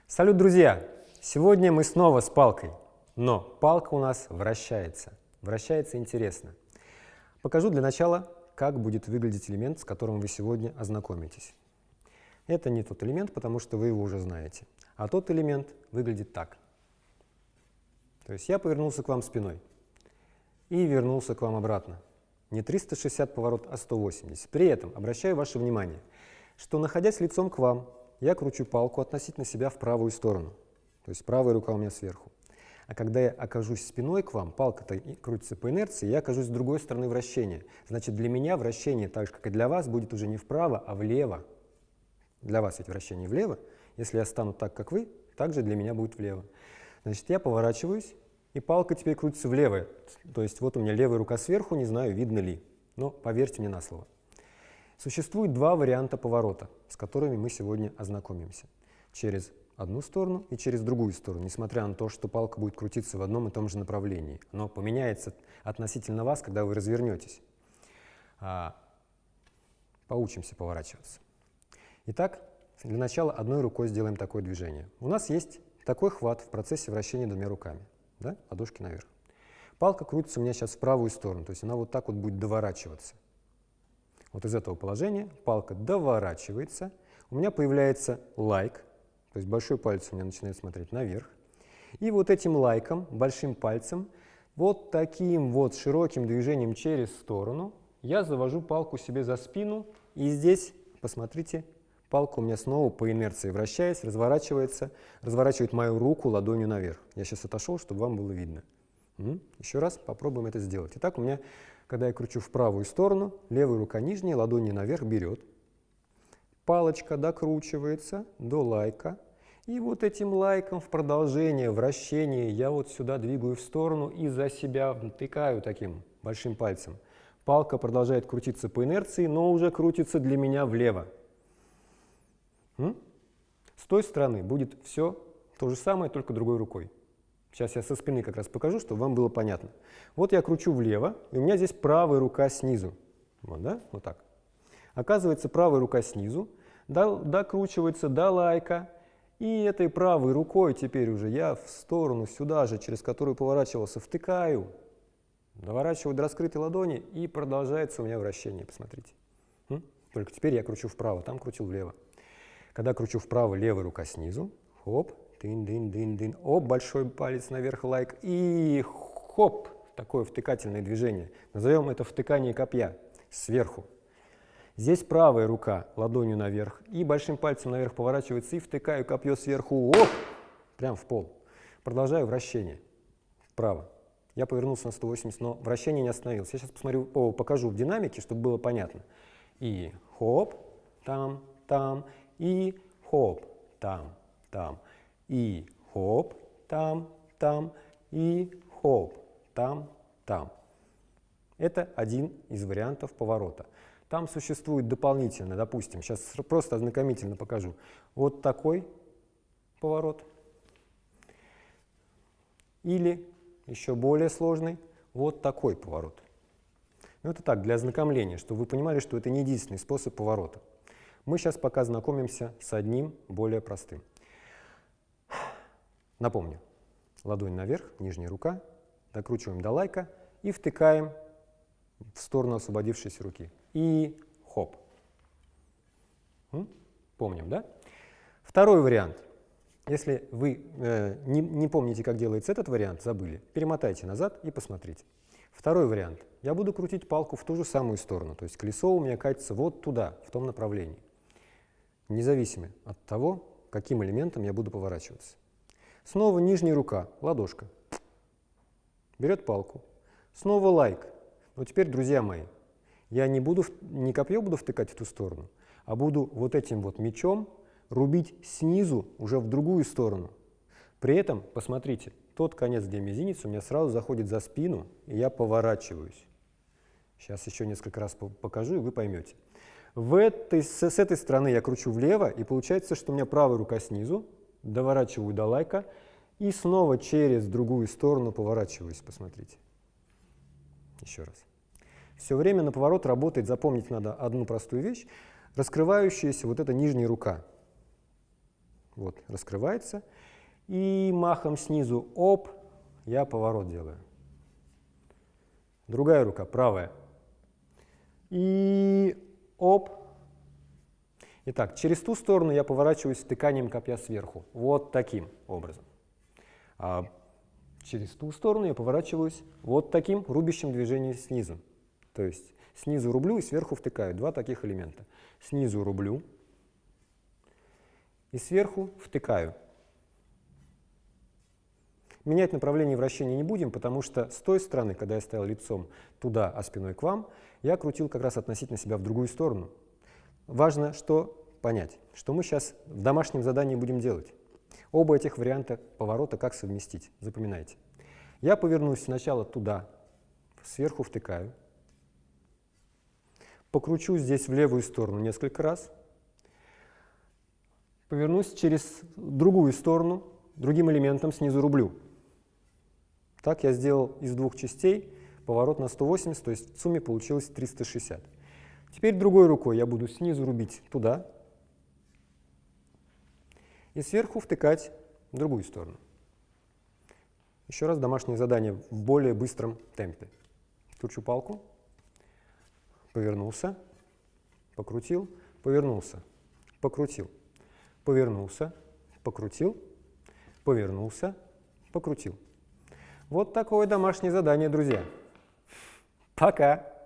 Салют, друзья! Сегодня мы снова с палкой, но палка у нас вращается. Вращается интересно. Покажу для начала, как будет выглядеть элемент, с которым вы сегодня ознакомитесь. Это не тот элемент, потому что вы его уже знаете. А тот элемент выглядит так. То есть я повернулся к вам спиной и вернулся к вам обратно. Не 360 поворот, а 180. При этом обращаю ваше внимание, что, находясь лицом к вам, я кручу палку относительно себя в правую сторону. То есть правая рука у меня сверху. А когда я окажусь спиной к вам, палка-то крутится по инерции, я окажусь с другой стороны вращения. Значит, для меня вращение, так же, как и для вас, будет уже не вправо, а влево. Для вас ведь вращение влево. Если я стану так, как вы, также для меня будет влево. Значит, я поворачиваюсь, и палка теперь крутится влево. То есть вот у меня левая рука сверху, не знаю, видно ли. Но поверьте мне на слово. Существует два варианта поворота, с которыми мы сегодня ознакомимся. Через одну сторону и через другую сторону, несмотря на то, что палка будет крутиться в одном и том же направлении. Но поменяется относительно вас, когда вы развернетесь. Поучимся поворачиваться. Итак, для начала одной рукой сделаем такое движение. У нас есть такой хват в процессе вращения двумя руками. Да? Ладошки наверх. Палка крутится у меня сейчас в правую сторону, то есть она вот так вот будет доворачиваться. Вот из этого положения палка доворачивается, у меня появляется лайк, то есть большой палец у меня начинает смотреть наверх. И вот этим лайком, большим пальцем, вот таким вот широким движением через сторону я завожу палку себе за спину. И здесь, посмотрите, палка у меня снова по инерции вращаясь, разворачивается, разворачивает мою руку ладонью наверх. Я сейчас отошел, чтобы вам было видно. Еще раз попробуем это сделать. Итак, у меня, когда я кручу в правую сторону, левая рука нижняя, ладони наверх берет. Палочка докручивается до лайка. И вот этим лайком в продолжение вращения я вот сюда двигаю в сторону и за себя втыкаю таким большим пальцем. Палка продолжает крутиться по инерции, но уже крутится для меня влево. С той стороны будет все то же самое, только другой рукой. Сейчас я со спины как раз покажу, чтобы вам было понятно. Вот я кручу влево, и у меня здесь правая рука снизу. Вот, да? Вот так. Оказывается, правая рука снизу докручивается до лайка, и этой правой рукой теперь уже я в сторону сюда же, через которую поворачивался, втыкаю, доворачиваю до раскрытой ладони, и продолжается у меня вращение. Посмотрите. Только теперь я кручу вправо, там крутил влево. Когда кручу вправо, левая рука снизу, хоп, дын-дын-дын-дын, оп, большой палец наверх, лайк, и хоп, такое втыкательное движение. Назовем это втыкание копья сверху. Здесь правая рука ладонью наверх и большим пальцем наверх поворачивается, и втыкаю копье сверху, оп, прям в пол. Продолжаю вращение вправо. Я повернулся на 180, но вращение не остановилось. Я сейчас покажу в динамике, чтобы было понятно. И хоп, там, и хоп, там. И хоп, там, и хоп, там. Это один из вариантов поворота. Там существует дополнительно, допустим, сейчас просто ознакомительно покажу, вот такой поворот. Или еще более сложный, вот такой поворот. Ну, это так, для ознакомления, чтобы вы понимали, что это не единственный способ поворота. Мы сейчас пока знакомимся с одним более простым. Напомню, ладонь наверх, нижняя рука, докручиваем до лайка и втыкаем в сторону освободившейся руки. И хоп. Помним, да? Второй вариант. Если вы не помните, как делается этот вариант, забыли, перемотайте назад и посмотрите. Второй вариант. Я буду крутить палку в ту же самую сторону, то есть колесо у меня катится вот туда, в том направлении, независимо от того, каким элементом я буду поворачиваться. Снова нижняя рука, ладошка, берет палку. Снова лайк. Но теперь, друзья мои, я не копье буду втыкать в ту сторону, а буду вот этим вот мечом рубить снизу уже в другую сторону. При этом, посмотрите, тот конец, где мизинец, у меня сразу заходит за спину, и я поворачиваюсь. Сейчас еще несколько раз покажу, и вы поймете. С этой стороны я кручу влево, и получается, что у меня правая рука снизу, доворачиваю до лайка, и снова через другую сторону поворачиваюсь, посмотрите. Еще раз. Все время на поворот работает, запомнить надо одну простую вещь, раскрывающаяся вот эта нижняя рука. Вот, раскрывается. И махом снизу, оп, я поворот делаю. Другая рука, правая. И оп. Итак, через ту сторону я поворачиваюсь втыканием копья сверху. Вот таким образом. А через ту сторону я поворачиваюсь вот таким рубящим движением снизу. То есть снизу рублю и сверху втыкаю. Два таких элемента. Снизу рублю и сверху втыкаю. Менять направление вращения не будем, потому что с той стороны, когда я стоял лицом туда, а спиной к вам, я крутил как раз относительно себя в другую сторону. Важно что понять, что мы сейчас в домашнем задании будем делать. Оба этих варианта поворота как совместить, запоминайте. Я повернусь сначала туда, сверху втыкаю, покручу здесь в левую сторону несколько раз, повернусь через другую сторону, другим элементом снизу рублю. Так я сделал из двух частей поворот на 180, то есть в сумме получилось 360. Теперь другой рукой я буду снизу рубить туда и сверху втыкать в другую сторону. Еще раз домашнее задание в более быстром темпе. Кручу палку, повернулся, покрутил, повернулся, покрутил, повернулся, покрутил, повернулся, покрутил. Вот такое домашнее задание, друзья. Пока!